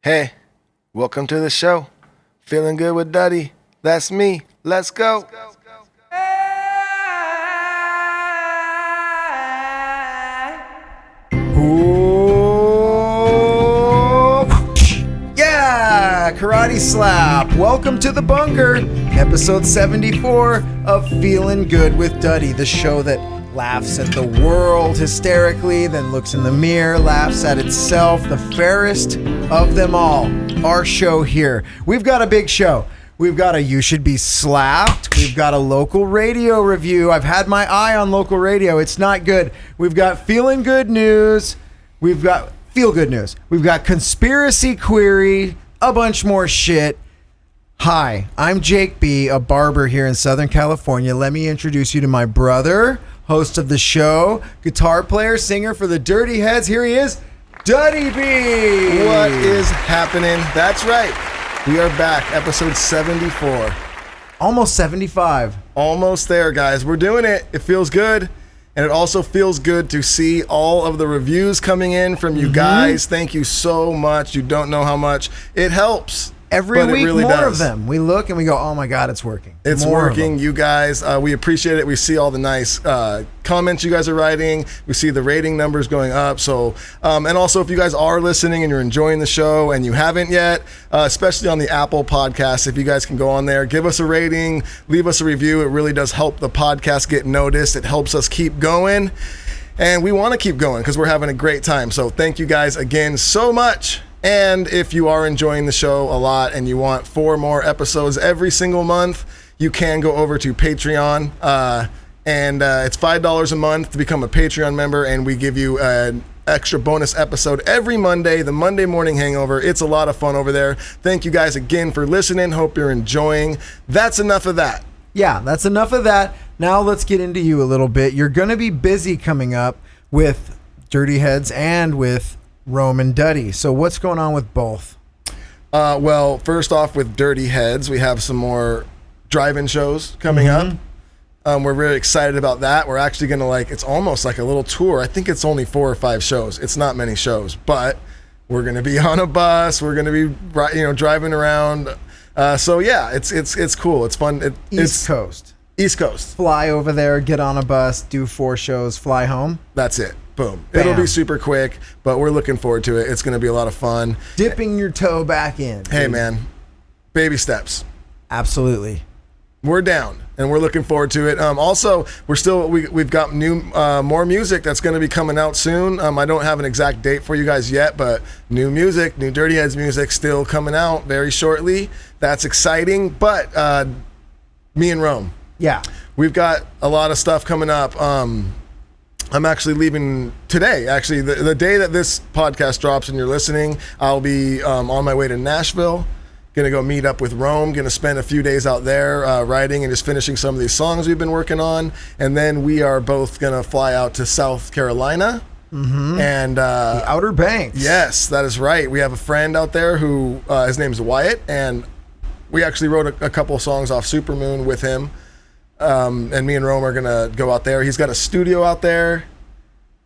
Hey, welcome to the show. Feeling good with Duddy. That's me. Let's go. Yeah, karate slap. Welcome to the bunker, episode 74 of Feeling Good with Duddy, the show that laughs at the world hysterically, then looks in the mirror, laughs at itself, the fairest of them all. Our show here. We've got a big show. We've got a You Should Be Slapped. We've got a local radio review. I've had my eye on local radio. It's not good. We've got Feeling Good News. We've got Feel Good News. We've got Conspiracy Query, a bunch more shit. Hi, I'm Jake B., a barber here in Southern California. Let me introduce you to my brother, host of the show, guitar player, singer for the Dirty Heads. Here he is, Duddy B. What is happening? That's right. We are back, episode 74. Almost 75. Almost there, guys. We're doing it. It feels good. And it also feels good to see all of the reviews coming in from you guys. Thank you so much. You don't know how much. It helps. Every week, really more of them. We look and we go, oh my God, it's working. It's working, you guys. We appreciate it. We see all the nice comments you guys are writing. We see the rating numbers going up. So, and also if you guys are listening and you're enjoying the show and you haven't yet, especially on the Apple podcast, if you guys can go on there, give us a rating, leave us a review. It really does help the podcast get noticed. It helps us keep going. And we want to keep going because we're having a great time. So thank you guys again so much. And if you are enjoying the show a lot and you want 4 more episodes every single month, you can go over to Patreon. And it's $5 a month to become a Patreon member. And we give you an extra bonus episode every Monday, the Monday Morning Hangover. It's a lot of fun over there. Thank you guys again for listening. Hope you're enjoying. That's enough of that. Yeah, that's enough of that. Now let's get into you a little bit. You're going to be busy coming up with Dirty Heads and with Rome and Duddy. So what's going on with both? Well, first off, with Dirty Heads, we have some more drive-in shows coming up. We're really excited about that. We're actually going to it's almost like a little tour. I think it's only 4 or 5 shows. It's not many shows, but we're going to be on a bus. We're going to be, driving around. So yeah, it's cool. It's fun. East Coast. Fly over there, get on a bus, do 4 shows, fly home. That's it. Boom. Bam. It'll be super quick, but we're looking forward to it. It's going to be a lot of fun. Dipping your toe back in. Hey, man. Baby steps. Absolutely. We're down, and we're looking forward to it. Also, we've got new more music that's going to be coming out soon. I don't have an exact date for you guys yet, but new music, new Dirty Heads music still coming out very shortly. That's exciting. But me and Rome. Yeah. We've got a lot of stuff coming up. I'm actually leaving today. Actually, the day that this podcast drops and you're listening, I'll be on my way to Nashville. Gonna go meet up with Rome. Gonna spend a few days out there writing and just finishing some of these songs we've been working on. And then we are both gonna fly out to South Carolina. And the Outer Banks. Yes, that is right. We have a friend out there who his name's Wyatt, and we actually wrote a couple of songs off Supermoon with him. And me and Rome are gonna go out there. He's got a studio out there,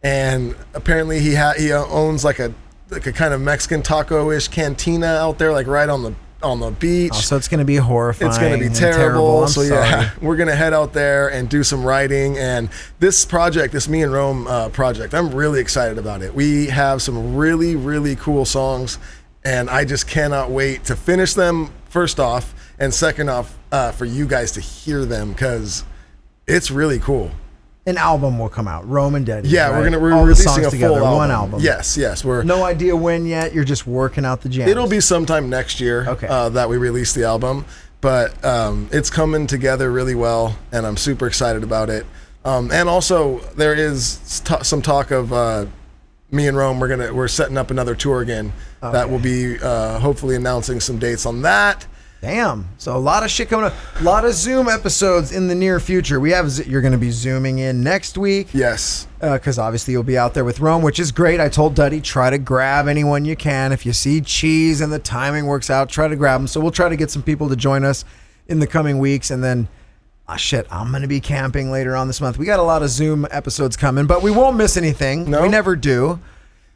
and apparently he owns like a kind of Mexican taco-ish cantina out there, like right on the beach. Oh, so it's gonna be horrifying. It's gonna be terrible. So yeah, we're gonna head out there and do some writing. And this project, this Me and Rome project, I'm really excited about it. We have some really, really cool songs, and I just cannot wait to finish them. First off, and second off, for you guys to hear them, because it's really cool. An album will come out, Rome and Duddy. Yeah, right? we're releasing a together, full album. one album. Yes. We're no idea when yet. You're just working out the jams. It'll be sometime next year. Okay. That we release the album, but it's coming together really well, and I'm super excited about it. And also there is some talk of me and Rome. We're setting up another tour again. Okay. That will be hopefully announcing some dates on that. Damn. So a lot of shit coming up. A lot of Zoom episodes in the near future. You're going to be Zooming in next week. Yes. Because obviously you'll be out there with Rome, which is great. I told Duddy, try to grab anyone you can. If you see Cheese and the timing works out, try to grab them. So we'll try to get some people to join us in the coming weeks. And then, I'm going to be camping later on this month. We got a lot of Zoom episodes coming, but we won't miss anything. No. We never do.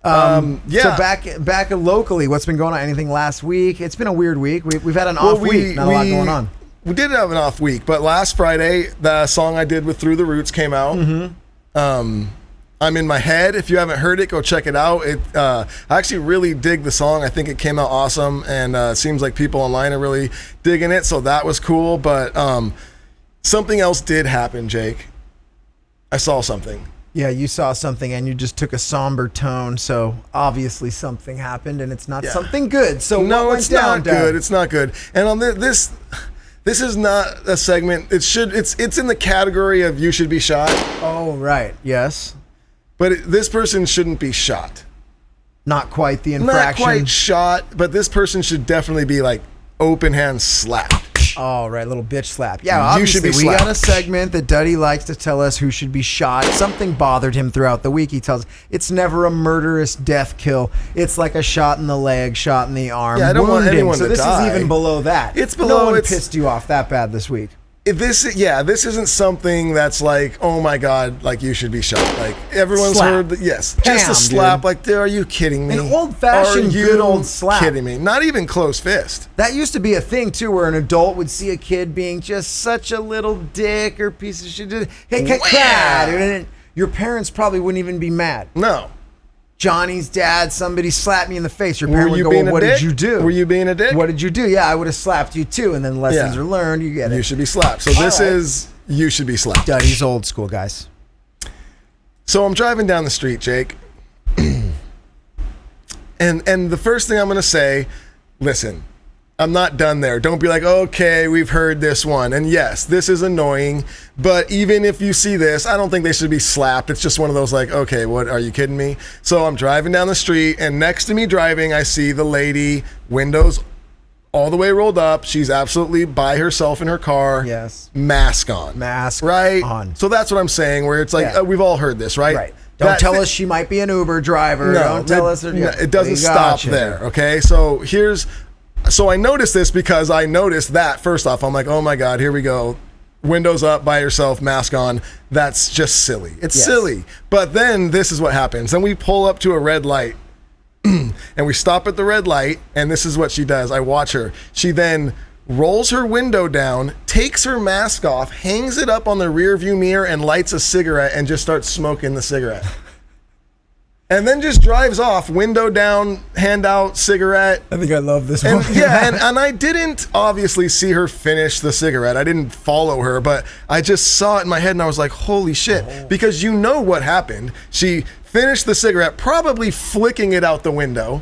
So back locally, what's been going on? Anything last week? It's been a weird week. We've had an off week. Not a lot going on. We did have an off week, but last Friday, the song I did with Through the Roots came out. I'm in my head. If you haven't heard it, go check it out. I actually really dig the song. I think it came out awesome, and it seems like people online are really digging it, so that was cool. But something else did happen, Jake. I saw something. Yeah, you saw something, and you just took a somber tone, so obviously something happened, and it's not something good. So no, what it's went down, not good. It's not good. And on this is not a segment. It's in the category of you should be shot. Oh, right. Yes. But this person shouldn't be shot. Not quite the infraction. Not quite shot, but this person should definitely be like open hand slapped. Oh, right, little bitch slap. Yeah, obviously, we got a segment that Duddy likes to tell us who should be shot. Something bothered him throughout the week. He tells us it's never a murderous death kill. It's like a shot in the leg, shot in the arm. Yeah, I don't want anyone to die. So this is even below that. It's below. No one pissed you off that bad this week. This isn't something that's like, oh my God, like you should be shot. Like everyone's heard that, yes. Just a slap, dude. Like, are you kidding me? An old-fashioned, good old slap. Kidding me? Not even close fist. That used to be a thing too, where an adult would see a kid being just such a little dick or piece of shit. Hey, and your parents probably wouldn't even be mad. No. Johnny's dad, somebody slapped me in the face. Your parent would go, well, what did you do? Were you being a dick? What did you do? Yeah, I would have slapped you too. And then lessons are learned. You get it. You should be slapped. So this is, you should be slapped. Duddy's old school, guys. So I'm driving down the street, Jake. and the first thing I'm going to say, listen, I'm not done there. Don't be like, okay, we've heard this one. And yes, this is annoying, but even if you see this, I don't think they should be slapped. It's just one of those like, okay, what, are you kidding me? So I'm driving down the street, and next to me driving, I see the lady, windows all the way rolled up. She's absolutely by herself in her car. Yes. Mask on. Mask right? on. So that's what I'm saying, where it's like, we've all heard this, right? Right. Don't tell us she might be an Uber driver. No, don't tell us. It doesn't stop there, okay? So So I noticed this because I noticed that, first off, I'm like, oh my God, here we go. Windows up, by yourself, mask on. That's just silly. It's silly. But then this is what happens. Then we pull up to a red light and we stop at the red light, and this is what she does. I watch her. She then rolls her window down, takes her mask off, hangs it up on the rear view mirror, and lights a cigarette and just starts smoking the cigarette. And then just drives off, window down, hand out, cigarette. I think I love this one. And I didn't obviously see her finish the cigarette. I didn't follow her, but I just saw it in my head and I was like, holy shit. Because you know what happened. She finished the cigarette, probably flicking it out the window.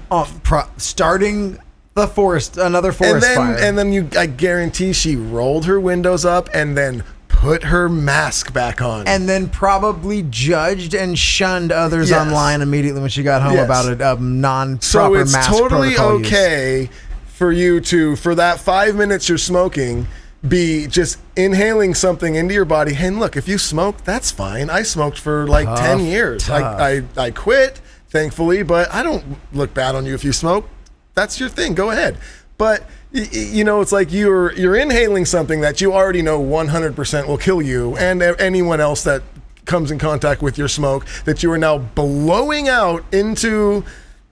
Starting another forest fire. And then I guarantee she rolled her windows up and then put her mask back on. And then probably judged and shunned others online immediately when she got home about a non-proper mask protocol. So it's totally okay for you to, for that 5 minutes you're smoking, be just inhaling something into your body. Hey, look, if you smoke, that's fine. I smoked for like 10 years. I quit, thankfully, but I don't look bad on you if you smoke. That's your thing. Go ahead. But you know, it's like you're inhaling something that you already know 100% will kill you and anyone else that comes in contact with your smoke, that you are now blowing out into,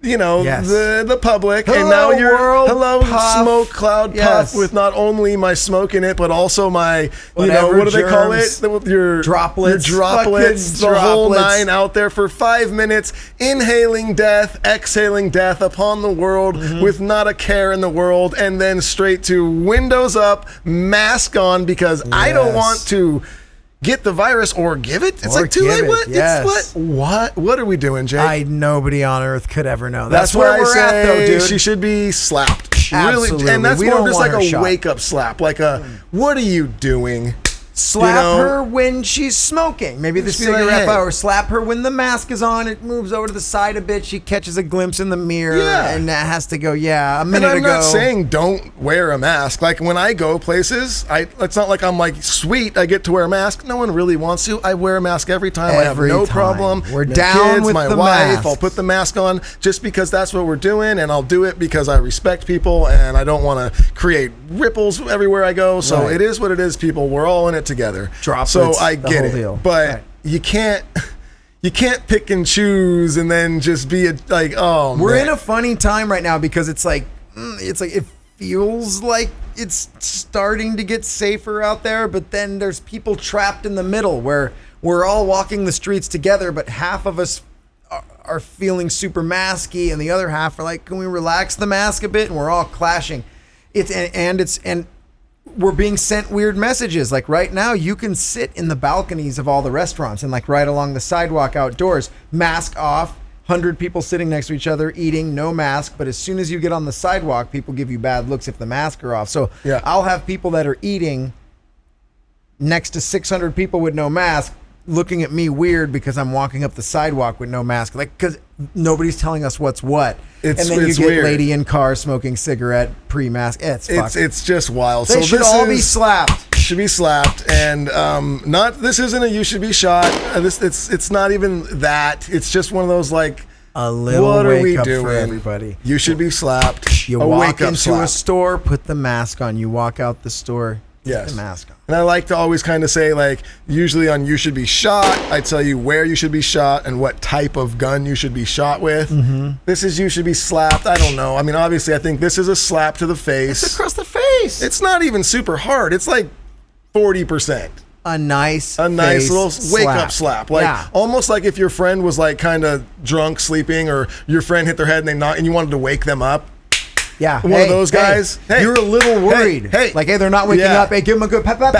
you know, the public. Hello, and now you're world, puff. Smoke cloud puff with not only my smoke in it, but also my, what do they call it? Your droplets. Your droplets, the whole nine out there for 5 minutes, inhaling death, exhaling death upon the world with not a care in the world, and then straight to windows up, mask on, because I don't want to get the virus or give it. It's like too late. What? Yes. What are we doing, Jake? Nobody on earth could ever know. That's where we're at, though, dude. She should be slapped. Absolutely. Really, and that's more just like a wake up slap. Like a, what are you doing? Slap her when she's smoking. Maybe the cigarette or slap her when the mask is on. It moves over to the side a bit. She catches a glimpse in the mirror, and that has to go. A minute ago. And I'm not saying don't wear a mask. Like when I go places, it's not like I'm like sweet. I get to wear a mask. No one really wants to. I wear a mask every time. I have no problem. We're down kids, with my the wife. mask. I'll put the mask on just because that's what we're doing, and I'll do it because I respect people and I don't want to create ripples everywhere I go. So it is what it is, people. We're all in it together. Droplets, so I get it, but you can't you can't pick and choose and then just be like, oh, We're man. in a funny time right now because it's like it feels like it's starting to get safer out there, but then there's people trapped in the middle where we're all walking the streets together, but half of us are feeling super masky and the other half are like, can we relax the mask a bit? And we're all clashing. And we're being sent weird messages. Like right now, you can sit in the balconies of all the restaurants and like right along the sidewalk outdoors, mask off, 100 people sitting next to each other, eating, no mask. But as soon as you get on the sidewalk, people give you bad looks if the mask are off. So yeah. I'll have people that are eating next to 600 people with no mask looking at me weird because I'm walking up the sidewalk with no mask. Like, because nobody's telling us what's what. And then you get weird. lady in car smoking cigarette pre-mask. It's just wild. They should all be slapped. Should be slapped, and this isn't a you should be shot. It's not even that. It's just one of those like, a little what are we wake up doing? for everybody. You should be slapped. You walk into a store, put the mask on. You walk out the store, put the mask on. And I like to always kind of say, like, usually on you should be shot, I tell you where you should be shot and what type of gun you should be shot with. Mm-hmm. This is you should be slapped. I don't know. I mean, obviously, I think this is a slap to the face. It's across the face. It's not even super hard. It's like 40%. A nice little wake up slap. Like almost like if your friend was like kind of drunk, sleeping, or your friend hit their head and they knocked and you wanted to wake them up. Yeah. One of those guys. Hey, you're a little worried. Hey. Like, hey, they're not waking up. Hey, give them a good pat. It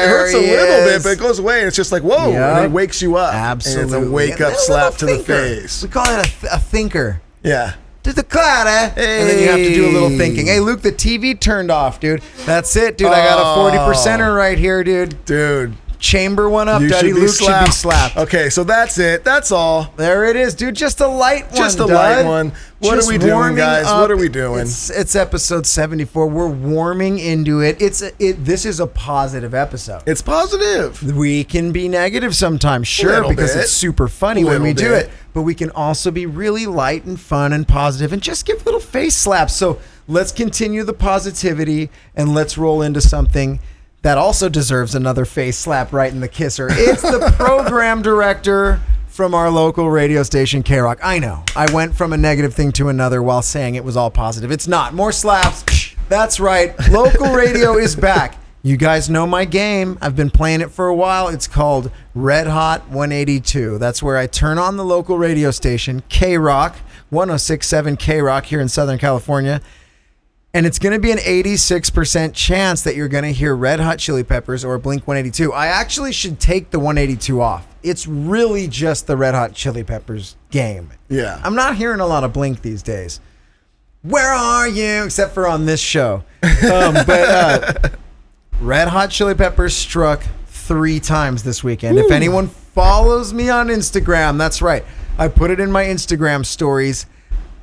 hurts a little bit, but it goes away. It's just like, whoa. Yep. And it wakes you up. Absolutely. And it's a wake up slap to the face. We call it a thinker. Yeah. To the clatter. Hey. And then you have to do a little thinking. Hey, Luke, the TV turned off, dude. That's it, dude. I got a 40%er right here, dude. Dude. Chamber one up, Duddy. Luke should be slapped. Okay, so that's it. That's all. There it is, dude. Just a light one. Just a light one. What are we doing, guys? What are we doing? It's episode 74. We're warming into it. This is a positive episode. It's positive. We can be negative sometimes, sure, because it's super funny when we do it. But we can also be really light and fun and positive and just give little face slaps. So let's continue the positivity and let's roll into something that also deserves another face slap right in the kisser. It's the program director from our local radio station, K-Rock. I know. I went from a negative thing to another while saying it was all positive. It's not. More slaps. That's right. Local radio is back. You guys know my game. I've been playing it for a while. It's called Red Hot 182. That's where I turn on the local radio station, K-Rock, 106.7 K-Rock here in Southern California. And it's going to be an 86% chance that you're going to hear Red Hot Chili Peppers or Blink 182. I actually should take the 182 off. It's really just the Red Hot Chili Peppers game. Yeah. I'm not hearing a lot of Blink these days. Where are you? Except for on this show. But Red Hot Chili Peppers struck 3 times this weekend. Ooh. If anyone follows me on Instagram, that's right. I put it in my Instagram stories.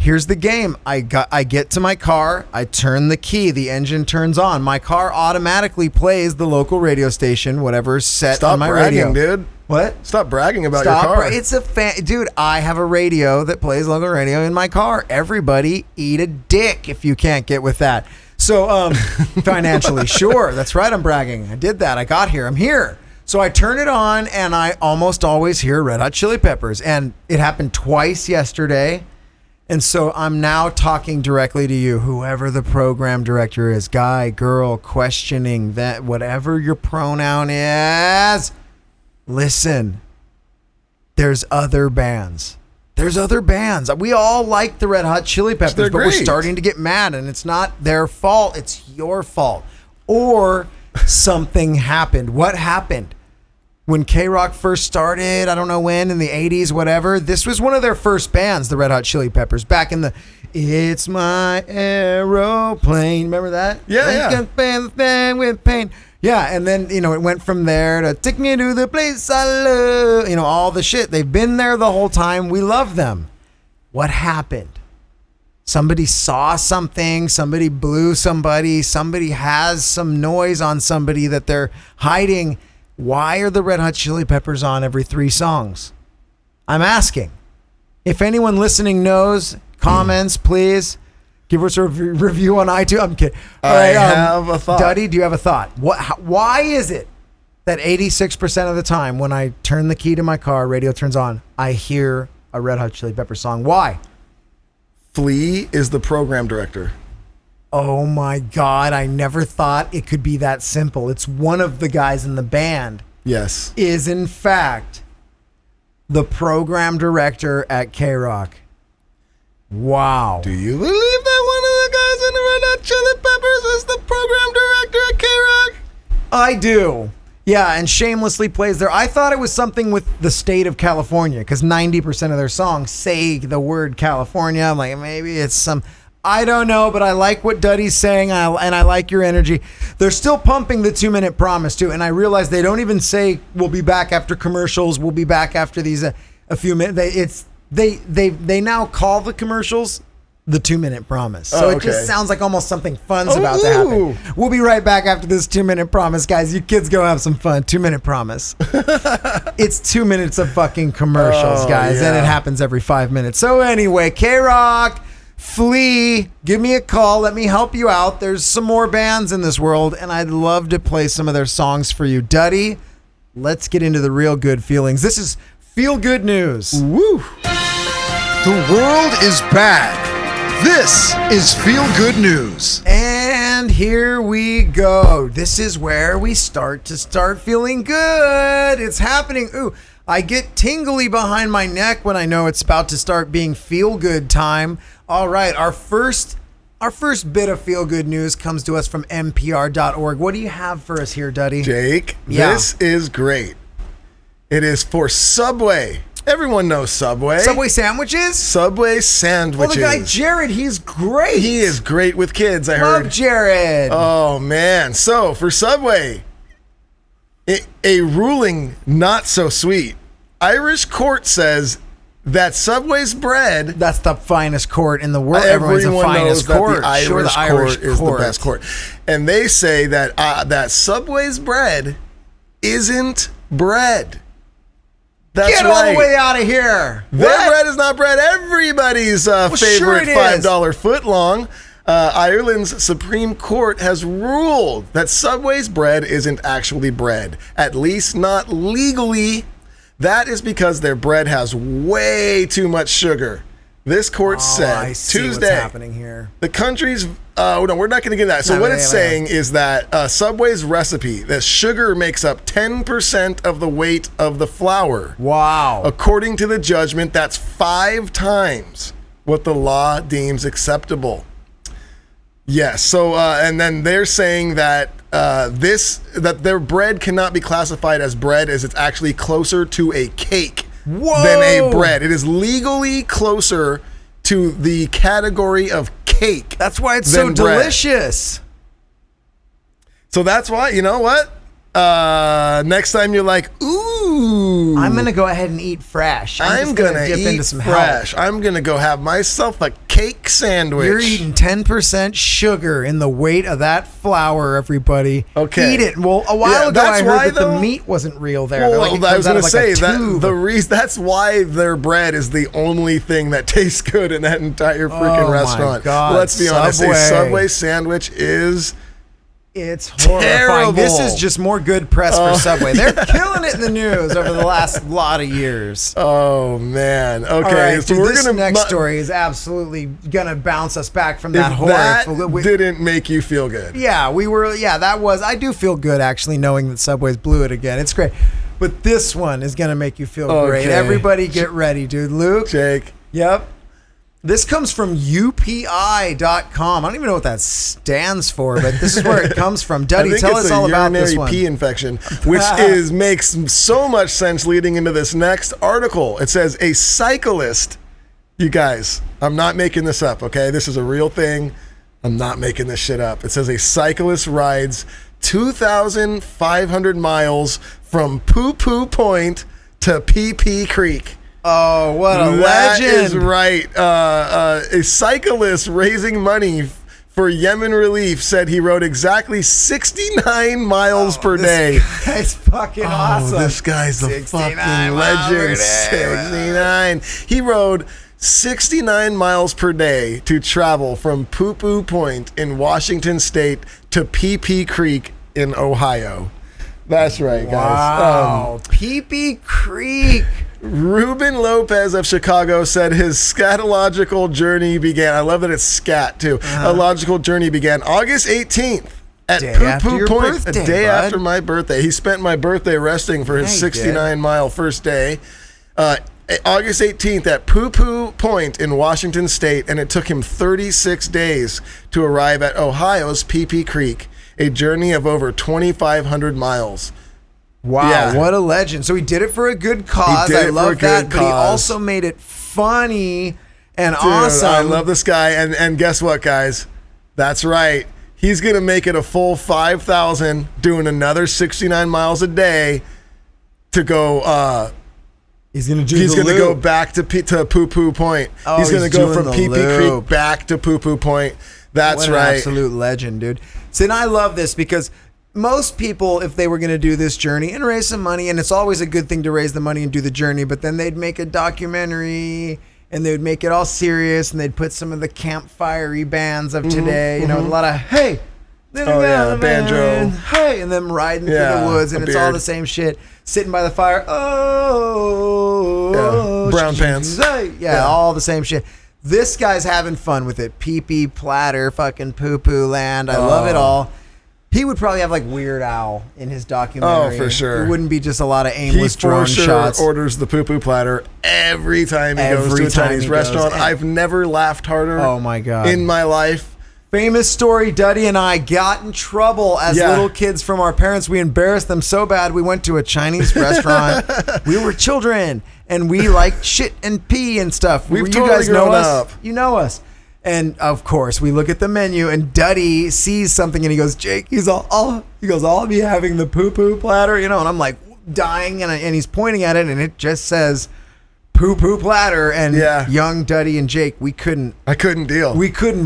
Here's the game. I get to my car, I turn the key, the engine turns on. My car automatically plays the local radio station, whatever's set on my radio. Stop bragging, dude. What? Stop bragging about your car. It's a dude, I have a radio that plays local radio in my car. Everybody eat a dick if you can't get with that. So, financially, sure. That's right, I'm bragging. I did that. I got here. I'm here. So I turn it on and I almost always hear Red Hot Chili Peppers. And it happened twice yesterday. And so I'm now talking directly to you, whoever the program director is, guy, girl, questioning that, whatever your pronoun is. Listen, there's other bands. We all like the Red Hot Chili Peppers, but we're starting to get mad, and it's not their fault. It's your fault. Or something happened. What happened? When K-Rock first started, I don't know when, in the 80s, whatever, this was one of their first bands, the Red Hot Chili Peppers, back in the It's My Aeroplane. Remember that? Yeah. The thing with pain. Yeah, and then, it went from there to Take Me to the Place I Love. All the shit. They've been there the whole time. We love them. What happened? Somebody saw something. Somebody blew somebody. Somebody has some noise on somebody that they're hiding. Why are the Red Hot Chili Peppers on every 3 songs? I'm asking. If anyone listening knows, comments, please. Give us a review on iTunes. I'm kidding. I have a thought. Duddy, do you have a thought? Why is it that 86% of the time when I turn the key to my car, radio turns on, I hear a Red Hot Chili Pepper song. Why? Flea is the program director. Oh my God, I never thought it could be that simple. It's one of the guys in the band Yes. is in fact the program director at K-Rock. Wow. Do you believe that one of the guys in the Red Hot Chili Peppers is the program director at K-Rock? I do. Yeah, and shamelessly plays there. I thought it was something with the state of California because 90% of their songs say the word California. I'm like, maybe it's some... I don't know, but I like what Duddy's saying, and I like your energy. They're still pumping the 2-minute promise, too, and I realize they don't even say, we'll be back after commercials, we'll be back after these a few minutes. They now call the commercials the 2-minute promise. So It just sounds like almost something fun's about to happen. We'll be right back after this 2-minute promise, guys. You kids go have some fun. 2-minute promise. It's 2 minutes of fucking commercials, guys, and it happens every 5 minutes. So anyway, K-Rock... Flea, give me a call. Let me help you out. There's some more bands in this world, and I'd love to play some of their songs for you. Duddy, let's get into the real good feelings. This is Feel Good News. Woo! The world is bad. This is Feel Good News. And here we go. This is where we start feeling good. It's happening. Ooh, I get tingly behind my neck when I know it's about to start being feel good time. All right, our first bit of feel good news comes to us from NPR.org. What do you have for us here, Duddy? Jake, this is great. It is for Subway. Everyone knows Subway. Subway sandwiches? Subway sandwiches. Well, the guy Jared, he's great. He is great with kids, I heard. Love Jared. Oh, man. So, for Subway, a ruling not so sweet. Irish court says that Subway's bread... That's the finest court in the world. Everyone's the finest court. The Irish court is the best court. And they say that that Subway's bread isn't bread. That's Get all the way out of here. Their bread is not bread. Everybody's favorite $5 footlong. Ireland's Supreme Court has ruled that Subway's bread isn't actually bread, at least not legally. That is because their bread has way too much sugar. This court said Tuesday. What's happening here? The country's no, we're not going to get that. So what it's saying is that Subway's recipe, that sugar makes up 10% of the weight of the flour. Wow. According to the judgment, that's 5 times what the law deems acceptable. Yes. So and then they're saying that that their bread cannot be classified as bread, as it's actually closer to a cake than a bread. It is legally closer to the category of cake. That's why it's so delicious. So that's why, you know what? Next time you're like, ooh, I'm going to go ahead and eat fresh. I'm going to dip into some fresh. I'm going to go have myself a cake sandwich. You're eating 10% sugar in the weight of that flour, everybody. Okay. Eat it. Well, a while ago I heard that the meat wasn't real there. Well, I was going to say that that's why their bread is the only thing that tastes good in that entire freaking restaurant. My God. Let's be honest. A Subway sandwich is... It's horrifying. Terrible. This is just more good press for Subway. They're killing it in the news over the last lot of years. Oh, man. Okay. All right, so this next story is absolutely going to bounce us back from that horror. That didn't make you feel good. Yeah, I do feel good, actually, knowing that Subway's blew it again. It's great. But this one is going to make you feel great. Everybody get ready, dude. Luke? Jake? Yep. This comes from UPI.com. I don't even know what that stands for, but this is where it comes from. Duddy, tell us all about this one. Pee infection, which makes so much sense leading into this next article. It says a cyclist, you guys, I'm not making this up, okay? This is a real thing. I'm not making this shit up. It says a cyclist rides 2,500 miles from Poo Poo Point to Pee Pee Creek. Oh, what a legend. That is right. A cyclist raising money for Yemen relief said he rode exactly 69 miles per day. This guy's fucking awesome. This guy's a fucking legend. 69. He rode 69 miles per day to travel from Poo Poo Point in Washington State to Pee Pee Creek in Ohio. That's right, guys. Wow. Pee-Pee Creek. Ruben Lopez of Chicago said his scatological journey began. I love that it's scat too. A logical journey began August 18th at Day Poo after Poo your Point, birthday, a day bud. after my birthday. He spent my birthday resting for his Yeah, he did. 69-mile first day. August 18th at Poo Poo Point in Washington State, and it took him 36 days to arrive at Ohio's Pee-Pee Creek, a journey of over 2,500 miles. Wow, Yeah. what a legend. So he did it for a good cause. He did I it love for a that, good but he cause. also made it funny and Dude, awesome. I love this guy, and guess what, guys? That's right. He's gonna make it a full 5,000, doing another 69 miles a day to go. He's going to do He's the gonna go loop. back to Poo Poo Point. Oh, he's gonna he's go doing from the Pee Pee loop. Creek back to Poo Poo Point. That's What an right. absolute legend, dude. So, and I love this because most people, if they were going to do this journey and raise some money, and it's always a good thing to raise the money and do the journey, but then they'd make a documentary and they would make it all serious and they'd put some of the campfire bands of today, you know, a lot of, hey, Oh, yeah, banjo. hey, and them riding through Yeah, the woods, and a it's all beard. the same shit. Sitting by the fire, Yeah, brown pants. Hey, yeah, all the same shit. This guy's having fun with it. Pee-pee, platter, fucking poo-poo land. I love it all. He would probably have like Weird Owl in his documentary. Oh, for sure. It wouldn't be just a lot of He aimless for drone sure shots. orders the Poo Poo platter every time he goes Every to a time Chinese he goes. restaurant. And- I've never laughed harder. Oh, my God. In my life. Famous story, Duddy and I got in trouble as Yeah. little kids from our parents. We embarrassed them so bad we went to a Chinese restaurant. We were children and we liked shit and pee and stuff. We've you totally guys know grown us. up. You know us. And of course, we look at the menu and Duddy sees something and he goes, Jake, I'll be having the poo-poo platter, you know, and I'm like dying and he's pointing at it and it just says poo-poo platter and Yeah. young Duddy and Jake, I couldn't deal.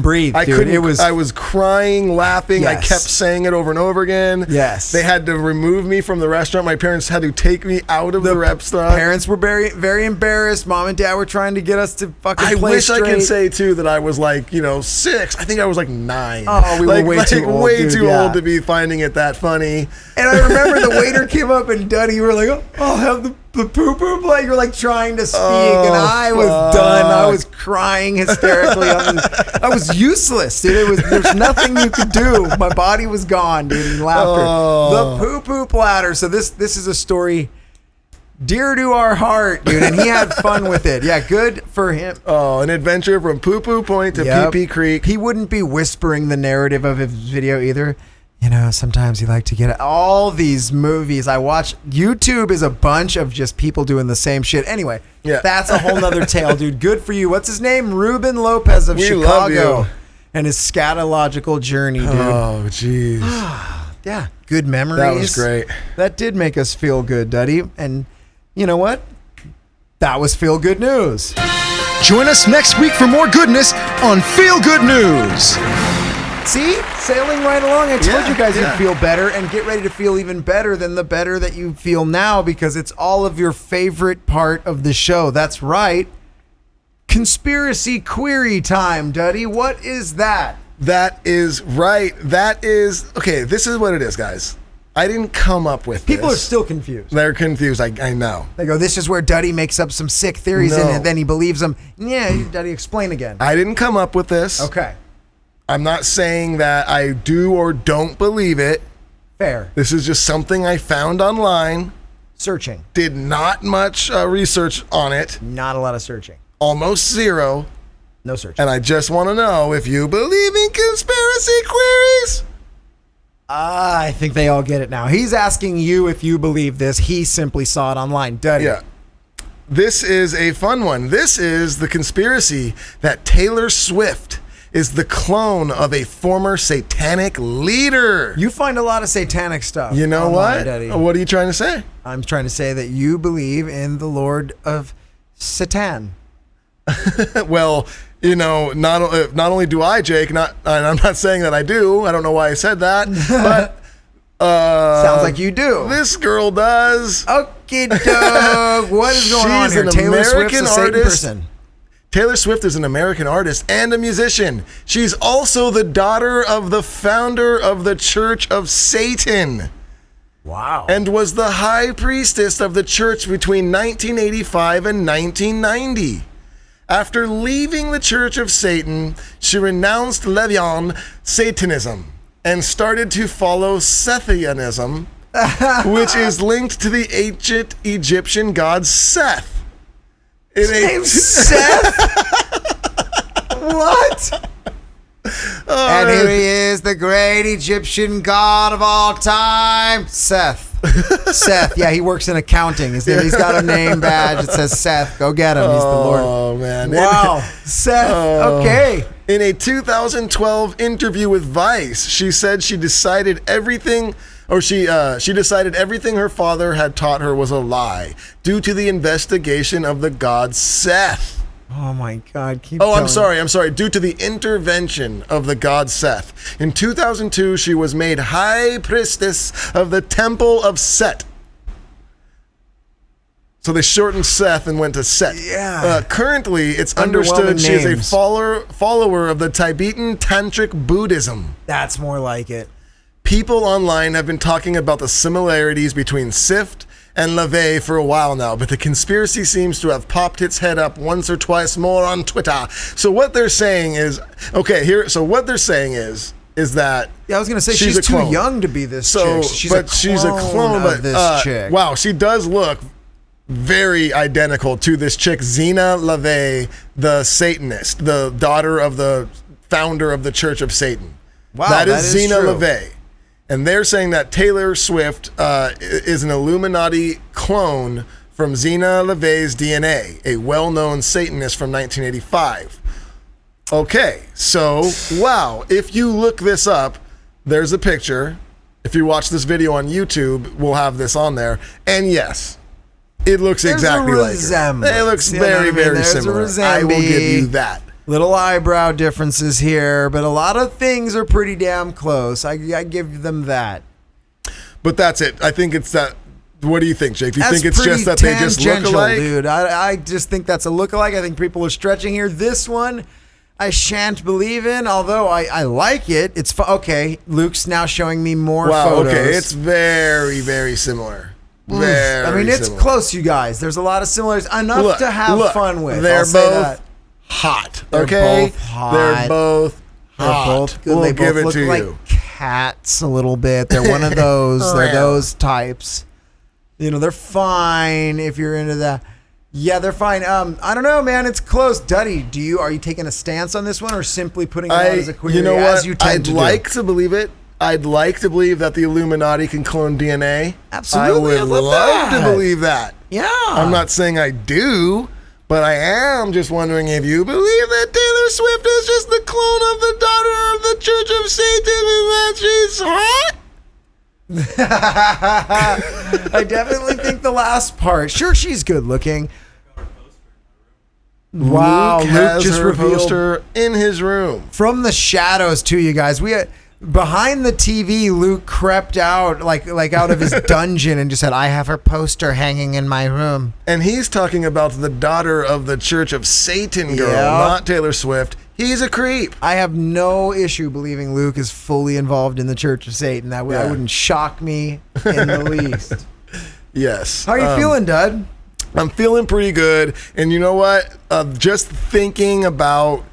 breathe, I dude. couldn't. It was I was crying, laughing. I Yes. kept saying it over and over again. Yes. They had to remove me from the restaurant. My parents had to take me out of the restaurant. Parents were very, very embarrassed. Mom and Dad were trying to get us to fucking I play wish straight. I could say too that I was like 6. I think I was like 9. Oh, we were way too old, way dude, too yeah. old to be finding it that funny. And I remember the waiter came up and Duddy, you were like, oh, I'll have the poo-poo plate. You were like trying to speak, and I was done. I was crying hysterically. I was useless, dude. There's nothing you could do. My body was gone, dude, in laughter. Oh. The poo-poo platter. So this is a story dear to our heart, dude, and he had fun with it. Yeah, good for him. Oh, an adventure from Poo Poo Point to Yep. Pee Pee Creek. He wouldn't be whispering the narrative of his video either. You know, sometimes you like to get all these movies. I watch YouTube is a bunch of just people doing the same shit. Anyway, Yeah. that's a whole nother tale, dude. Good for you. What's his name? Ruben Lopez of We Chicago. love you. And his scatological journey, dude. Oh, jeez. Yeah, good memories. That was great. That did make us feel good, Duddy. And you know what? That was Feel Good News. Join us next week for more goodness on Feel Good News. See? Sailing right along. I told Yeah, you guys yeah. you'd feel better and get ready to feel even better than the better that you feel now because it's all of your favorite part of the show. That's right. Conspiracy query time, Duddy. What is that? That is right. That is okay. This is what it is, guys. I didn't come up with People are this. still confused. They're confused. I know. They go, this is where Duddy makes up some sick theories No. and then he believes them. Yeah, Duddy, explain again. I didn't come up with this. Okay. I'm not saying that I do or don't believe it. Fair. This is just something I found online. Searching. Did not much research on it. Not a lot of searching. Almost zero. No searching. And I just want to know if you believe in conspiracy queries. I think they all get it now. He's asking you if you believe this. He simply saw it online. Duddy. Yeah. This is a fun one. This is the conspiracy that Taylor Swift is the clone of a former satanic leader. You find a lot of satanic stuff. You know online, what? Duddy. What are you trying to say? I'm trying to say that you believe in the Lord of Satan. Well, you know, not only do I, Jake, and I'm not saying that I do. I don't know why I said that, but Sounds like you do. this girl does. Okay, dog. What is going on She's here? an Taylor Swift's American a Satan artist. person. Taylor Swift is an American artist and a musician. She's also the daughter of the founder of the Church of Satan. Wow. And was the high priestess of the church between 1985 and 1990. After leaving the Church of Satan, she renounced Levian Satanism and started to follow Sethianism, which is linked to the ancient Egyptian god Seth. His name's Seth? What? And here he is, the great Egyptian god of all time, Seth. Seth, yeah, he works in accounting. He's got a name badge that says Seth. Go get him. He's the Lord. Oh, man. Wow. Seth, okay. In a 2012 interview with Vice, she said she decided everything her father had taught her was a lie due to the investigation of the god Seth. Oh my God! I'm sorry. Due to the intervention of the god Seth. In 2002, she was made high priestess of the Temple of Set. So they shortened Seth and went to Set. Yeah. Currently, it's understood she is a names. follower of the Tibetan Tantric Buddhism. That's more like it. People online have been talking about the similarities between Sift and LaVey for a while now, but the conspiracy seems to have popped its head up once or twice more on Twitter. So what they're saying is, is that I was gonna say she's too clone. young to be this chick. She's a clone of this chick. Wow, she does look very identical to this chick, Zena LaVey, the Satanist, the daughter of the founder of the Church of Satan. Wow, that is Zena true. LaVey. And they're saying that Taylor Swift is an Illuminati clone from Zena LaVey's DNA, a well-known Satanist from 1985. Okay, so, wow, if you look this up, there's a picture. If you watch this video on YouTube, we'll have this on there. And yes, it looks exactly like her. It looks very, very similar. I will give you that. Little eyebrow differences here, but a lot of things are pretty damn close. I give them that. But that's it. I think it's that. What do you think, Jake? Do you That's think it's just that they just look tangential, alike? dude. I just think that's a look-alike. I think people are stretching here. This one, I shan't believe in, although I like it. It's okay. Luke's now showing me more photos. Okay. It's very, very similar. Very I mean, it's similar. close, you guys. There's a lot of similarities. Enough to have fun with. They're I'll say both that. hot. They're Okay? both hot. They're both hot. Both good. We'll They give both it look to like you. cats a little bit. They're one of those. They're those types. You know, they're fine if you're into that. Yeah, they're fine. I don't know, man. It's close. Duddy, are you taking a stance on this one, or simply putting it out as a query? You know as what? you tend I'd to like do? to believe it. I'd like to believe that the Illuminati can clone DNA. Absolutely, I would I love love that. to believe that. Yeah. I'm not saying I do, but I am just wondering if you believe that Taylor Swift is just the clone of the daughter of the Church of Satan and that she's hot. I definitely think the last part. Sure, she's good looking. Wow, Luke Luke has just her revealed poster in his room. from the shadows too, you guys. We behind the TV, Luke crept out like out of his dungeon and just said, "I have her poster hanging in my room." And he's talking about the daughter of the Church of Satan girl, Yeah. not Taylor Swift. He's a creep. I have no issue believing Luke is fully involved in the Church of Satan. That Yeah. wouldn't shock me in the least. Yes. How are you feeling, Dud? I'm feeling pretty good. And you know what? Just thinking about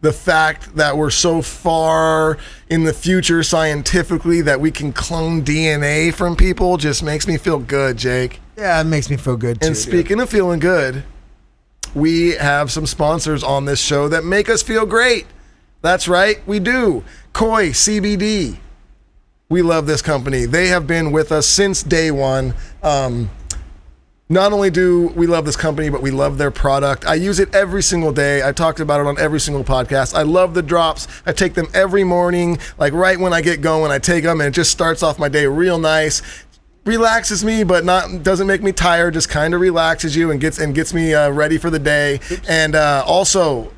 the fact that we're so far in the future scientifically that we can clone DNA from people just makes me feel good, Jake. Yeah, it makes me feel good too. And speaking of feeling good, we have some sponsors on this show that make us feel great. That's right, we do. Koi CBD. We love this company. They have been with us since day one. Not only do we love this company, but we love their product. I use it every single day. I talked about it on every single podcast. I love the drops. I take them every morning, like right when I get going, I take them and it just starts off my day real nice. Relaxes me, but doesn't make me tired, just kind of relaxes you and gets me ready for the day. And also,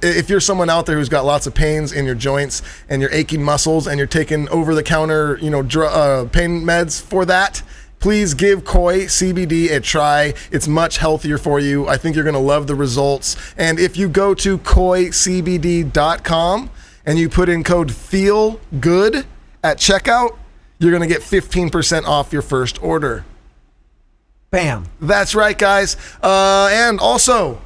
if you're someone out there who's got lots of pains in your joints and your aching muscles and you're taking over-the-counter, pain meds for that, please give Koi CBD a try. It's much healthier for you. I think you're going to love the results. And if you go to koicbd.com and you put in code FEELGOOD at checkout, you're going to get 15% off your first order. Bam. That's right, guys. And also,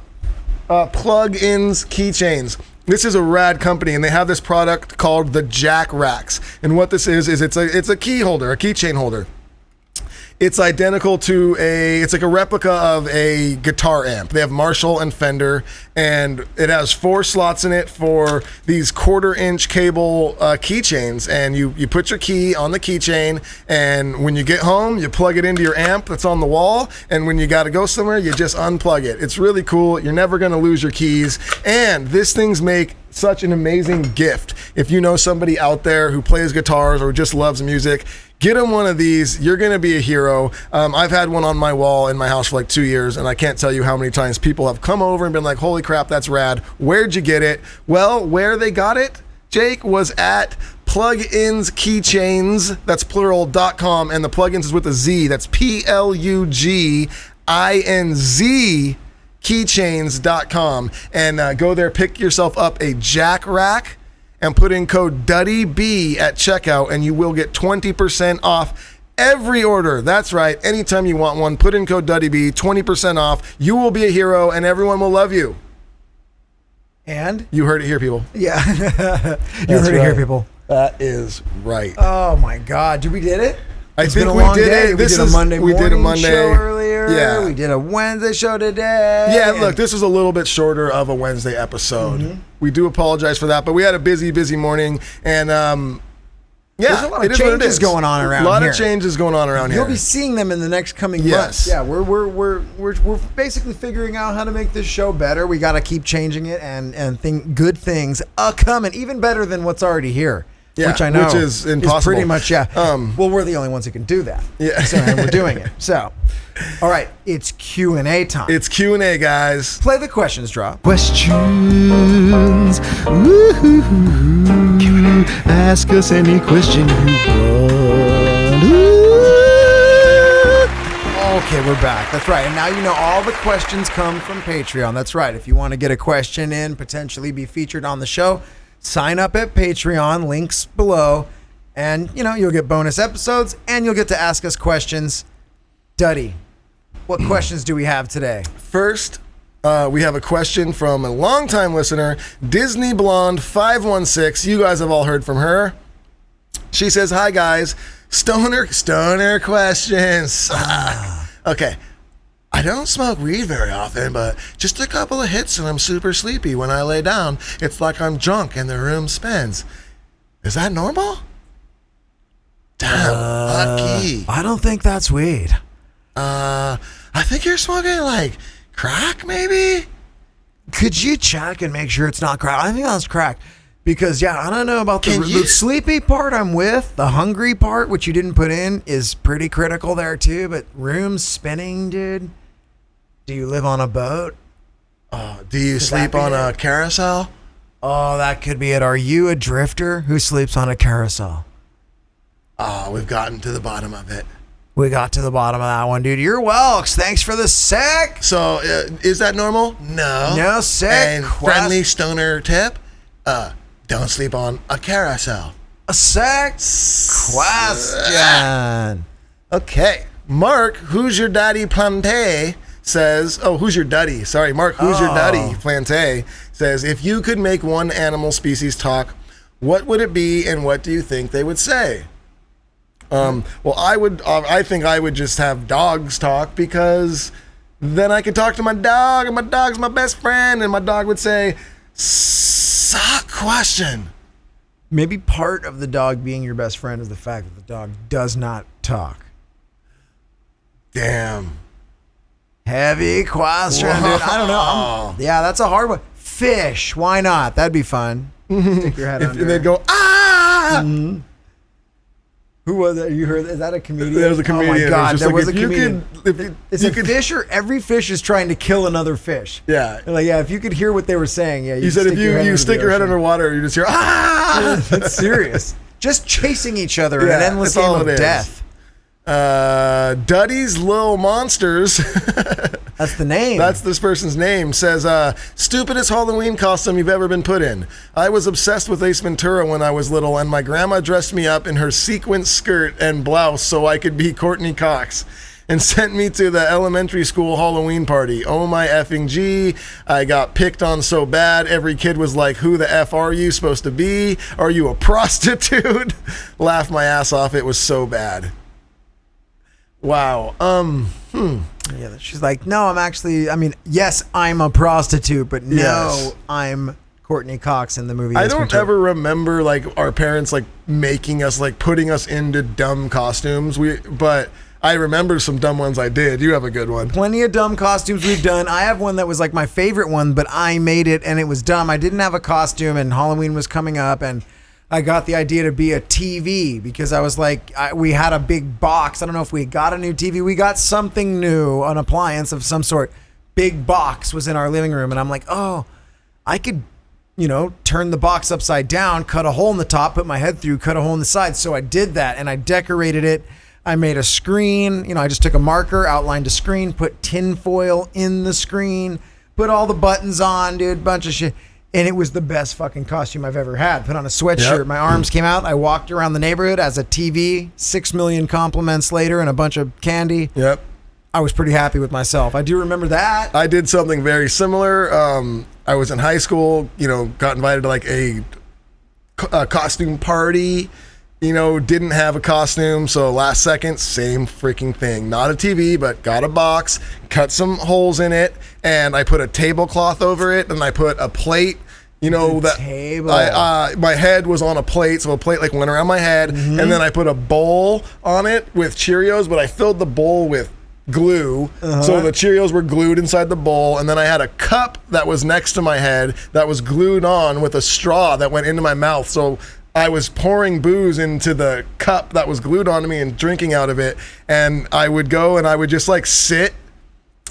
plug-ins keychains. This is a rad company, and they have this product called the Jack Racks. And what this is it's a key holder, a keychain holder. It's identical to it's like a replica of a guitar amp. They have Marshall and Fender, and it has 4 slots in it for these 1/4-inch cable keychains. And you put your key on the keychain, and when you get home, you plug it into your amp that's on the wall. And when you got to go somewhere, you just unplug it. It's really cool. You're never going to lose your keys. And these things make such an amazing gift. If you know somebody out there who plays guitars or just loves music, get them one of these. You're going to be a hero. I've had one on my wall in my house for like 2 years, and I can't tell you how many times people have come over and been like, holy crap, that's rad. Where'd you get it? Well, where they got it, Jake, was at Plugins Keychains, that's plural.com, and the plugins is with a Z. That's PLUGINZ keychains.com. And go there, pick yourself up a Jack Rack, and put in code DuddyB at checkout, and you will get 20% off every order. That's right. Anytime you want one, put in code DuddyB, 20% off. You will be a hero, and everyone will love you. And? You heard it here, people. Yeah. You heard it here, people. That is right. Oh, my God. Did we did it? I think we did it. We did a Monday morning show earlier. Yeah. We did a Wednesday show today. Yeah, look, this was a little bit shorter of a Wednesday episode. Mm-hmm. We do apologize for that, but we had a busy morning, and there's a lot of changes going on around here. A lot of changes going on around here. You'll be seeing them in the next coming months. Yeah, we're basically figuring out how to make this show better. We got to keep changing it and think good things coming, even better than what's already here. Yeah, which I know is impossible. Is pretty much, yeah. Well, we're the only ones who can do that. Yeah. So, and we're doing it. So, all right, it's Q&A time. It's Q&A, guys. Play the questions drop. Questions. Woo-hoo-hoo. Q&A. Ask us any question you want. Okay, we're back. That's right. And now you know all the questions come from Patreon. That's right. If you want to get a question in, potentially be featured on the show, sign up at Patreon, links below, and you'll get bonus episodes and you'll get to ask us questions. Duddy, what questions do we have today? First, we have a question from a longtime listener, Disney Blonde 516. You guys have all heard from her. She says, "Hi guys, stoner questions." Okay. I don't smoke weed very often, but just a couple of hits and I'm super sleepy. When I lay down, it's like I'm drunk and the room spins. Is that normal? Damn, lucky. I don't think that's weed. I think you're smoking like crack, maybe? Could you check and make sure it's not crack? I think that's crack. Because, I don't know about the sleepy part I'm with. The hungry part, which you didn't put in, is pretty critical there too. But room spinning, dude. Do you live on a boat? Do you sleep on a carousel? Oh, that could be it. Are you a drifter who sleeps on a carousel? Oh, we've gotten to the bottom of it. We got to the bottom of that one, dude. You're welks. Thanks for the sec. So, is that normal? No. No sec. And friendly stoner tip, don't sleep on a carousel. A sec question. Okay. Mark, who's your daddy Plante, says, who's your duddy? Sorry, Mark, who's your duddy Plante says, if you could make one animal species talk, what would it be and what do you think they would say? Well, I think I would just have dogs talk, because then I could talk to my dog and my dog's my best friend and my dog would say, suck question. Maybe part of the dog being your best friend is the fact that the dog does not talk. Damn. Heavy question, dude. I don't know. That's a hard one. Fish. Why not? That'd be fun. Stick your head under. And they'd go, ah! Mm-hmm. Who was that? You heard? Is that a comedian? There was a comedian. Oh my God, there was a comedian. Fish or every fish is trying to kill another fish. Yeah. They're like, if you could hear what they were saying, you said if you stick your head underwater, you just hear, ah! That's serious. Just chasing each other in an endless game of death. Duddy's Little Monsters That's the name. That's this person's name. Says, stupidest Halloween costume you've ever been put in. I was obsessed with Ace Ventura when I was little, and my grandma dressed me up in her sequin skirt and blouse so I could be Courtney Cox, and sent me to the elementary school Halloween party. Oh my effing G. I got picked on so bad. Every kid was like, who the F are you supposed to be? Are you a prostitute? Laughed my ass off. It was so bad. Wow. Yeah, she's like, no, yes, I'm a prostitute, but no, Yes. I'm Courtney Cox in the movie. I don't ever remember like our parents like making us like putting us into dumb costumes. But I remember some dumb ones I did. You have a good one. Plenty of dumb costumes we've done. I have one that was like my favorite one, but I made it and it was dumb. I didn't have a costume and Halloween was coming up and I got the idea to be a TV because I was like, we had a big box. I don't know if we got a new TV. We got something new, an appliance of some sort. Big box was in our living room and I'm like, oh, I could, turn the box upside down, cut a hole in the top, put my head through, cut a hole in the side. So I did that and I decorated it. I made a screen, I just took a marker, outlined a screen, put tin foil in the screen, put all the buttons on, dude, bunch of shit. And it was the best fucking costume I've ever had. Put on a sweatshirt, Yep. My arms came out, I walked around the neighborhood as a TV, 6 million compliments later and a bunch of candy. Yep. I was pretty happy with myself. I do remember that. I did something very similar. I was in high school, got invited to like a costume party. Didn't have a costume, so last second, same freaking thing. Not a TV, but got a box, cut some holes in it, and I put a tablecloth over it, and I put a plate. Table. My head was on a plate, so a plate like went around my head, and then I put a bowl on it with Cheerios, but I filled the bowl with glue, so the Cheerios were glued inside the bowl, and then I had a cup that was next to my head that was glued on with a straw that went into my mouth, so I was pouring booze into the cup that was glued onto me and drinking out of it, and I would go and I would just like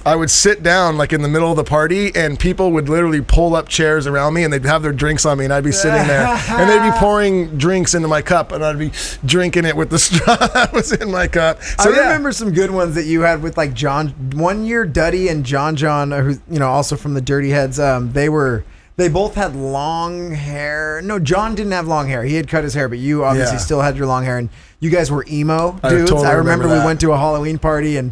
I would sit down like in the middle of the party and people would literally pull up chairs around me and they'd have their drinks on me and I'd be sitting there and they'd be pouring drinks into my cup and I'd be drinking it with the straw that was in my cup. So I remember some good ones that you had with like John. One year, Duddy and John, who also from the Dirty Heads, they both had long hair. No, John didn't have long hair. He had cut his hair, but you obviously still had your long hair and you guys were emo dudes. Totally I remember we that. went to a Halloween party and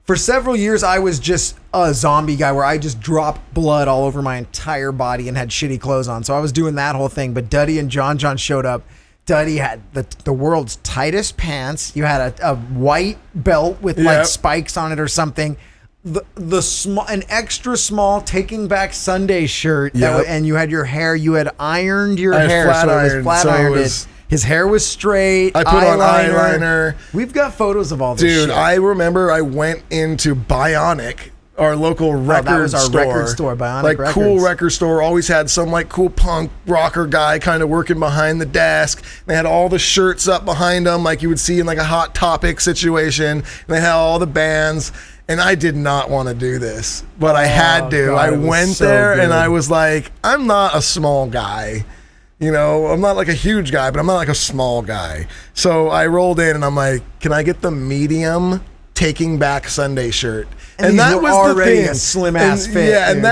for several years, I was just a zombie guy where I just dropped blood all over my entire body and had shitty clothes on. So I was doing that whole thing. But Duddy and John showed up. Duddy had the world's tightest pants. You had a white belt with like spikes on it or something. The small, an extra small Taking Back Sunday shirt. And you had your hair. You had ironed your hair. So it was flat ironed. His hair was straight. I put on eyeliner. We've got photos of all this Dude, shit. I remember I went into Bionic, our local record store. That was our record store, Bionic like Records. Cool record store. Always had some like cool punk rocker guy kind of working behind the desk. They had all the shirts up behind them like you would see in like a Hot Topic situation. And they had all the bands. And I did not want to do this, but I had to. God, I went so there good. and I was like, I'm not a small guy. I'm not like a huge guy, but I'm not like a small guy. So I rolled in and I'm like, can I get the medium Taking Back Sunday shirt? And that was already a slim ass fit. Yeah, dude.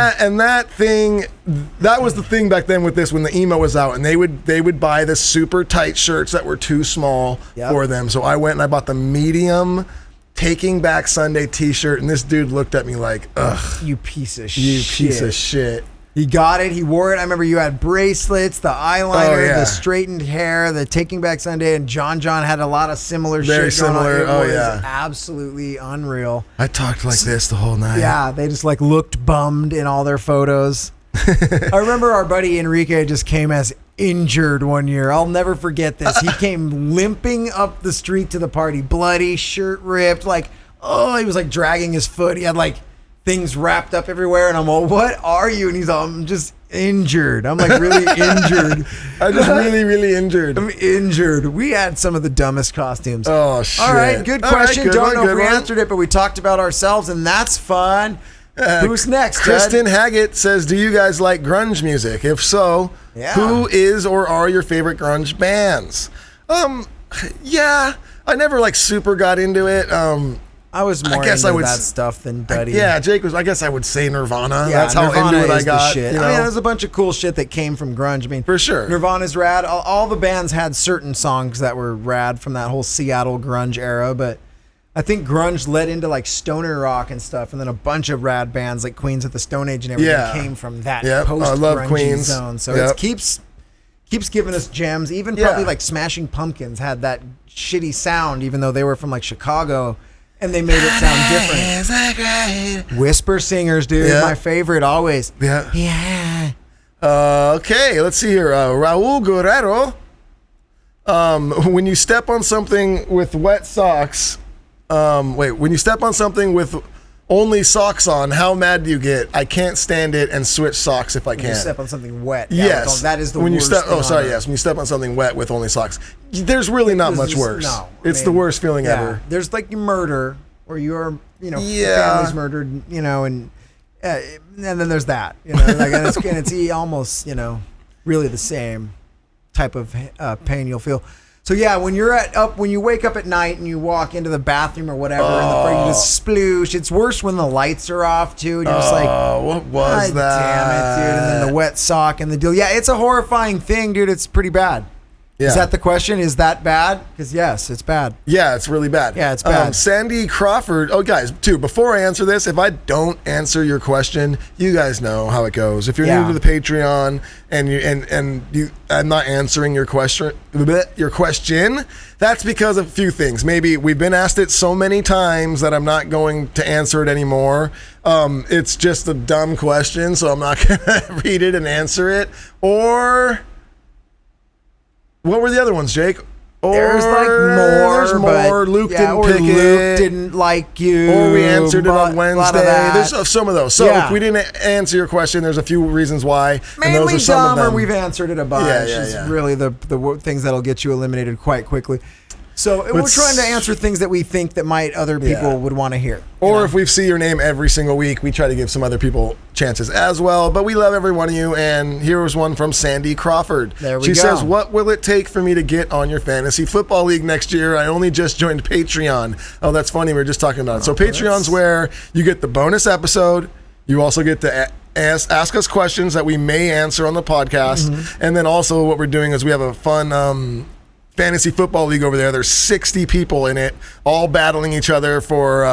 that was the thing back then with this when the emo was out, and they would buy the super tight shirts that were too small for them. So I went and I bought the medium Taking Back Sunday t-shirt, and this dude looked at me like, ugh. You piece of You shit. piece of shit. He got it. He wore it. I remember you had bracelets, the eyeliner, the straightened hair, the Taking Back Sunday, and John had a lot of similar Very shit going similar. on. It Oh, was yeah. absolutely unreal. I talked like this the whole night. Yeah, they just like looked bummed in all their photos. I remember our buddy Enrique just came as injured one year. I'll never forget this. He came limping up the street to the party, bloody, shirt ripped, he was like dragging his foot. He had like things wrapped up everywhere, and I'm all, what are you? And he's all, I'm just injured. I'm like, really injured. I'm just really, really injured. I'm injured. We had some of the dumbest costumes. Oh, shit. All right, good question. Good Don't know if good we one. answered it, but we talked about ourselves, and that's fun. Who's next, Kristen Ted? Haggett says, do you guys like grunge music? If so, who is or are your favorite grunge bands? Yeah, I never like super got into it. I was more into that stuff than Duddy. Jake was. I guess I would say Nirvana. Yeah, That's how Nirvana into it I is got. the shit. You know? I mean, there's a bunch of cool shit that came from grunge. I mean, for sure, Nirvana's rad. All the bands had certain songs that were rad from that whole Seattle grunge era, but I think grunge led into like stoner rock and stuff, and then a bunch of rad bands like Queens of the Stone Age and everything came from that post-grungy zone. So it keeps giving us gems. Even probably like Smashing Pumpkins had that shitty sound, even though they were from like Chicago. And they made it sound different. Whisper singers, dude. My favorite always. Yeah. Okay, let's see here. Raul Guerrero. When you step on something with wet socks, when you step on something with only socks on, how mad do you get? I can't stand it and switch socks if I can. When you step on something wet. Yes. That is the when worst you step. thing Oh, sorry. Yes. When you step on something wet with only socks, there's really not much worse. No, it's the worst feeling ever. There's like you murder, or your family's murdered, and then there's that, like and it's almost really the same type of pain you'll feel. So yeah, when you wake up at night and you walk into the bathroom or whatever, and you just sploosh. It's worse when the lights are off too. And you're just like, what was that? Damn it, dude! And then the wet sock and the deal. Yeah, it's a horrifying thing, dude. It's pretty bad. Yeah. Is that the question? Is that bad? Because yes, it's bad. Yeah, it's really bad. Yeah, it's bad. Sandy Crawford. Oh, guys, too, before I answer this, if I don't answer your question, you guys know how it goes. If you're new to the Patreon and I'm not answering your question, that's because of a few things. Maybe we've been asked it so many times that I'm not going to answer it anymore. It's just a dumb question, so I'm not going to read it and answer it. Or what were the other ones, Jake? There's more. Luke didn't pick Luke it. Didn't like you. Or we answered it on Wednesday. There's some of those. So if we didn't answer your question, there's a few reasons why. Mainly and those are some of them. We've answered it a bunch. It's really the things that'll get you eliminated quite quickly. So we're trying to answer things that we think that other people would want to hear. Or if we see your name every single week, we try to give some other people chances as well. But we love every one of you. And here was one from Sandy Crawford. There we go. She says, what will it take for me to get on your fantasy football league next year? I only just joined Patreon. Oh, that's funny. We were just talking about it. So Patreon's where you get the bonus episode. You also get to ask us questions that we may answer on the podcast. Mm-hmm. And then also what we're doing is we have a fun fantasy football league over there. There's 60 people in it, all battling each other for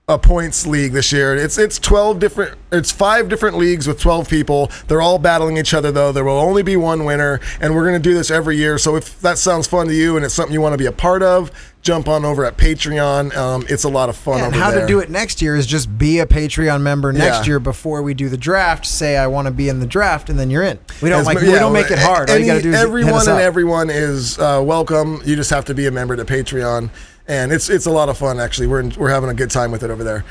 a points league this year. It's 5 different leagues with 12 people. They're all battling each other though. There will only be one winner, and we're going to do this every year. So if that sounds fun to you and it's something you want to be a part of, jump on over at Patreon. It's a lot of fun over there. And how to do it next year is just be a Patreon member next year before we do the draft. Say I want to be in the draft, and then you're in. We don't make it hard. All you got to do is everyone is welcome. You just have to be a member to Patreon. And it's a lot of fun, actually. We're having a good time with it over there.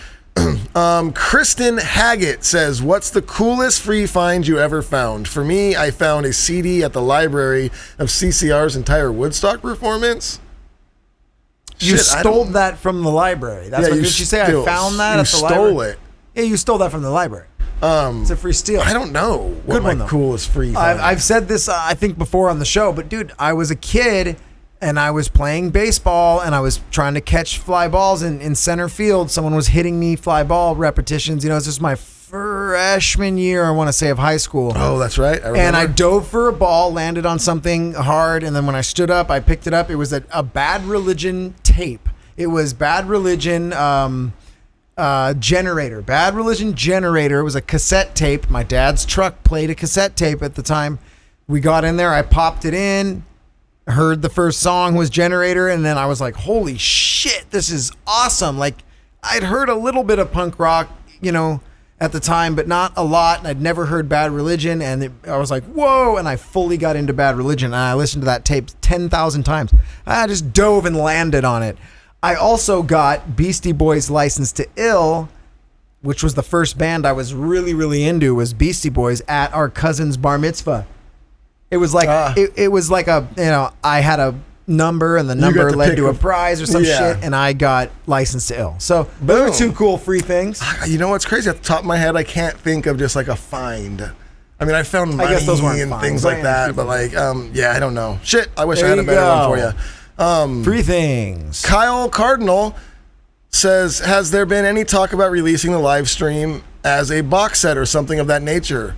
Kristen Haggett says, what's the coolest free find you ever found? For me, I found a CD at the library of CCR's entire Woodstock performance. You stole that from the library. That's what did you say? I found that at the library? You stole it. Yeah, you stole that from the library. It's a free steal. I don't know what my coolest free find. I've said this, I think, before on the show, but dude, I was a kid and I was playing baseball and I was trying to catch fly balls in center field. Someone was hitting me fly ball repetitions. It's just my freshman year, I want to say, of high school. Oh, that's right. I remember. And I dove for a ball, landed on something hard, and then when I stood up, I picked it up. It was a Bad Religion tape. It was Bad Religion Generator. Bad Religion Generator. It was a cassette tape. My dad's truck played a cassette tape at the time. We got in there. I popped it in. Heard the first song was Generator, and then I was like, holy shit, this is awesome. Like, I'd heard a little bit of punk rock, at the time, but not a lot, and I'd never heard Bad Religion, and I was like, whoa, and I fully got into Bad Religion, and I listened to that tape 10,000 times. I just dove and landed on it. I also got Beastie Boys' License to Ill, which was the first band I was really, really into, was Beastie Boys, at our cousin's bar mitzvah. It was like it was like I had a number and the number led to a prize or some shit, and I got License to Ill. So those are two cool free things. You know what's crazy? At the top of my head, I can't think of just like a find. I mean, I found money and things like that, but like, I don't know. Shit, I wish I had a better one for you. Free things. Kyle Cardinal says, has there been any talk about releasing the live stream as a box set or something of that nature?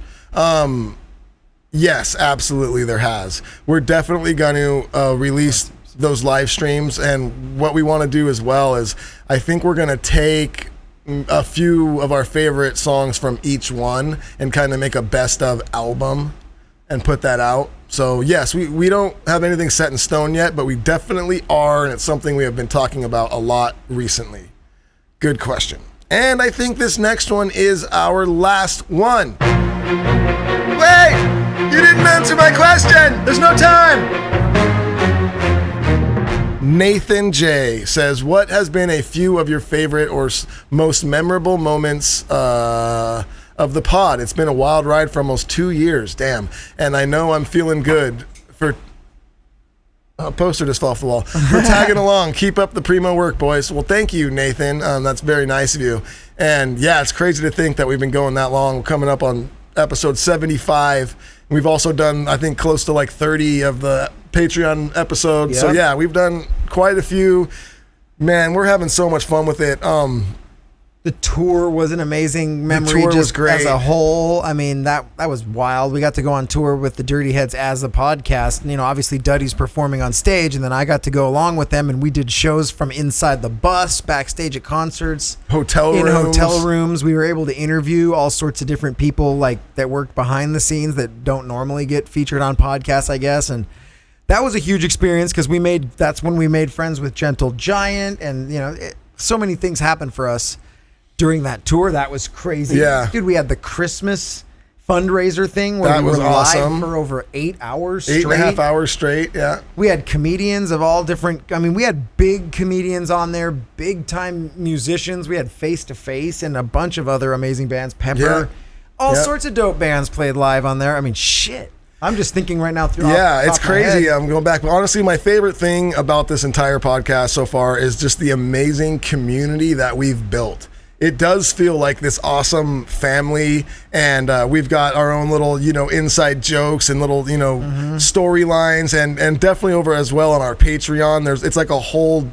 Yes, absolutely there has. We're definitely going to release those live streams, and what we want to do as well is I think we're going to take a few of our favorite songs from each one and kind of make a best of album and put that out. So yes, we don't have anything set in stone yet, but we definitely are, and it's something we have been talking about a lot recently. Good question. And I think this next one is our last one. Wait! You didn't answer my question! There's no time! Nathan J says, what has been a few of your favorite or most memorable moments of the pod? It's been a wild ride for almost 2 years. Damn. And I know I'm feeling good for... A poster just fell off the wall. For tagging along. Keep up the primo work, boys. Well, thank you, Nathan. That's very nice of you. And yeah, it's crazy to think that we've been going that long. We're coming up on episode 75. We've also done, I think, close to like 30 of the Patreon episodes. Yep. So yeah, we've done quite a few. Man, we're having so much fun with it. The tour was an amazing memory. The tour just was great. As a whole. I mean, that was wild. We got to go on tour with the Dirty Heads as a podcast. And, obviously Duddy's performing on stage, and then I got to go along with them, and we did shows from inside the bus, backstage at concerts, in hotel rooms. We were able to interview all sorts of different people that work behind the scenes that don't normally get featured on podcasts, I guess. And that was a huge experience because that's when we made friends with Gentle Giant, and so many things happened for us during that tour. That was crazy. Yeah. Dude, we had the Christmas fundraiser thing where we were live for over 8 hours straight. 8.5 hours straight, yeah. We had comedians of all different... we had big comedians on there, big-time musicians. We had Face to Face and a bunch of other amazing bands. Pepper. Yeah. All sorts of dope bands played live on there. shit. I'm just thinking right now through. Yeah, it's crazy. I'm going back. But honestly, my favorite thing about this entire podcast so far is just the amazing community that we've built. It does feel like this awesome family, and we've got our own little, inside jokes and little, storylines, and definitely over as well on our Patreon. It's like a whole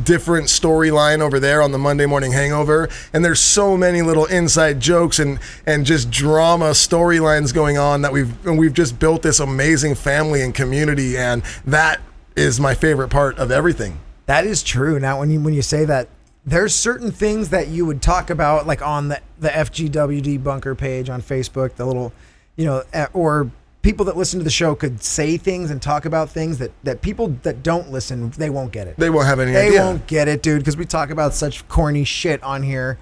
different storyline over there on the Monday Morning Hangover, and there's so many little inside jokes and just drama storylines going on that we've just built this amazing family and community, and that is my favorite part of everything. That is true. Now, when you say that, there's certain things that you would talk about, like on the FGWD bunker page on Facebook, the little, or people that listen to the show could say things and talk about things that people that don't listen, they won't get it. They won't have any idea. They won't get it, dude, because we talk about such corny shit on here.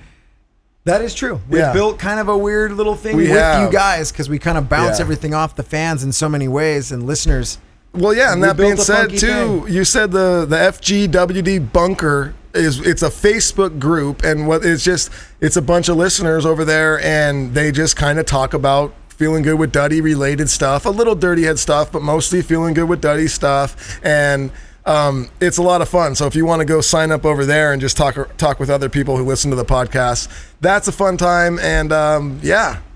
That is true. We've built kind of a weird little thing with you guys because we kind of bounce everything off the fans in so many ways and listeners. Well, yeah, and that being said, too, you said the FGWD bunker it's a Facebook group, and it's a bunch of listeners over there, and they just kind of talk about feeling good with Duddy related stuff, a little Dirty Head stuff, but mostly feeling good with Duddy stuff, and it's a lot of fun. So if you want to go sign up over there and just talk with other people who listen to the podcast, that's a fun time, and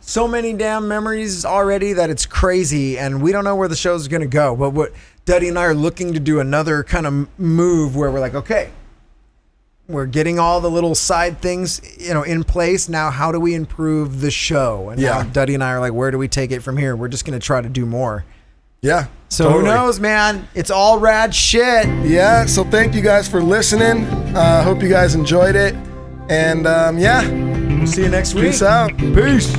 so many damn memories already that it's crazy, and we don't know where the show's going to go. But what Duddy and I are looking to do another kind of move where we're like, okay, we're getting all the little side things, in place. Now, how do we improve the show? And now Duddy and I are like, where do we take it from here? We're just going to try to do more. Yeah. So totally. Who knows, man? It's all rad shit. Yeah. So thank you guys for listening. Hope you guys enjoyed it. And we'll see you next week. Peace out. Peace.